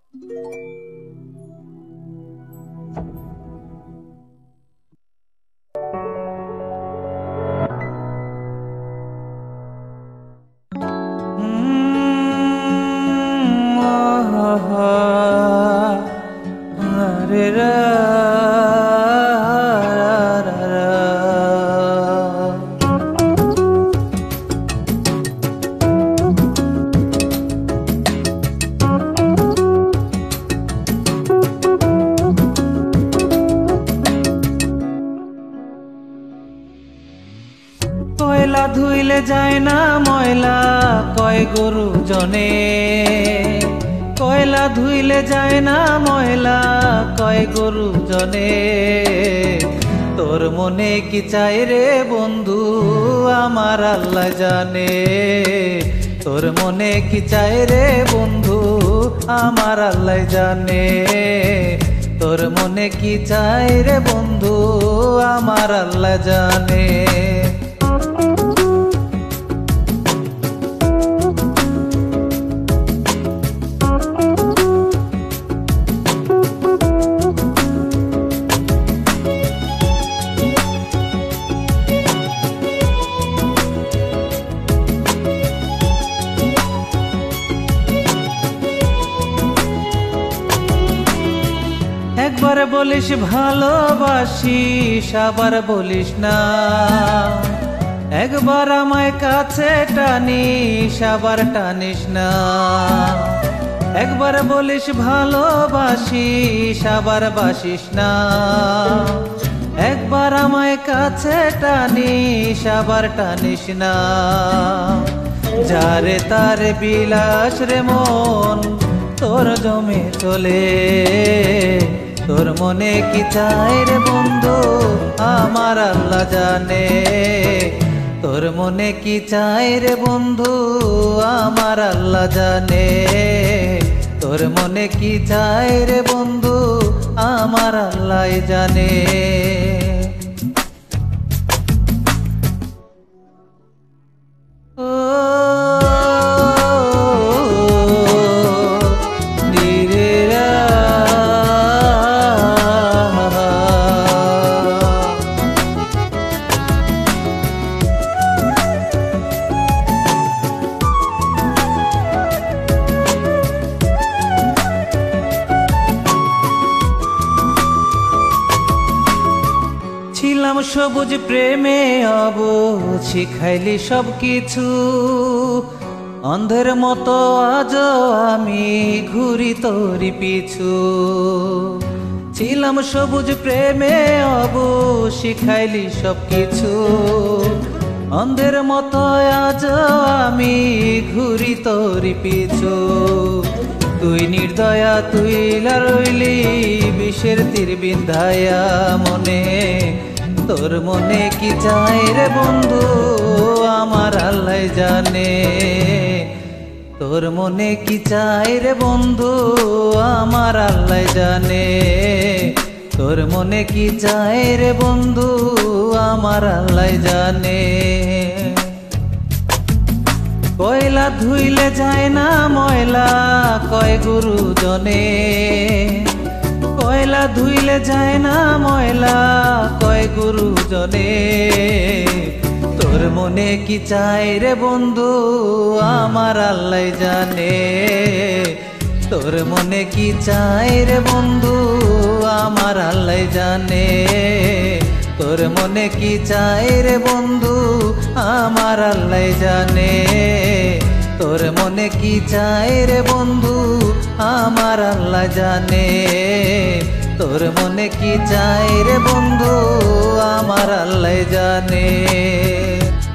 কয়লা ধুইলে যায় না ময়লা কয় গরু জনে, কয়লা ধুইলে যায় না ময়লা কয় গরু জনে। তোর মনে কি চাই রে বন্ধু আমার আল্লাহ জানে, তোর মনে কি চাই রে বন্ধু আমার আল্লাহ জানে, তোর মনে কি চাই রে বন্ধু আমার আল্লাহ জানে। একবার বলিস ভালোবাসিস আবার বলিস না, একবার আমায় কাছে টানিস আবার টানিস না। একবার বলিস ভালোবাসিস আবার বাসিস না, একবার আমায় কাছে টানিস আবার টানিস না। যারে তার বিলাস রে মন তোর জমে চলে, তোর মনে কি চাই রে বন্ধু আমার আল্লাহ জানে, তোর মনে কি চাই রে বন্ধু আমার আল্লাহ জানে, তোর মনে কি চাই রে বন্ধু আমার আল্লাহ জানে। ছিলাম সবুজ প্রেমে অবুঝ শিখাইলি সব কিছু, অন্ধের মতো আজ আমি ঘুরি তোরি পিছু। ছিলাম সবুজ প্রেমে অবুঝ শিখাইলি সব কিছু, অন্ধের মতো আজ আমি ঘুরি তোরি পিছু। তুই নির্দয়া তুই রইলি বিষের তীর বিন্ধায়া মনে, তোর মনে কি চাই রে বন্ধু আমার আল্লাহ জানে, তোর মনে কি চাই রে বন্ধু আমার আল্লাহ জানে, তোর মনে কি চাই রে বন্ধু আমার আল্লাহ জানে। কয়লা ধুইলে যায় না ময়লা কয় গুরু জনে, কয়লা ধুইলে যায় না ময়লা কয় গুরু জনে। তোর মনে কি চাই রে বন্ধু আমার আল্লাহ জানে, তোর মনে কি চাই রে বন্ধু আমার আল্লাহ জানে, তোর মনে কি চাই রে বন্ধু আমার আল্লাহ জানে, তোর মনে কি চাই রে বন্ধু আমার আল্লাহ জানে, তোর মনে কি চাই রে বন্ধু আমার আল্লাহ জানে।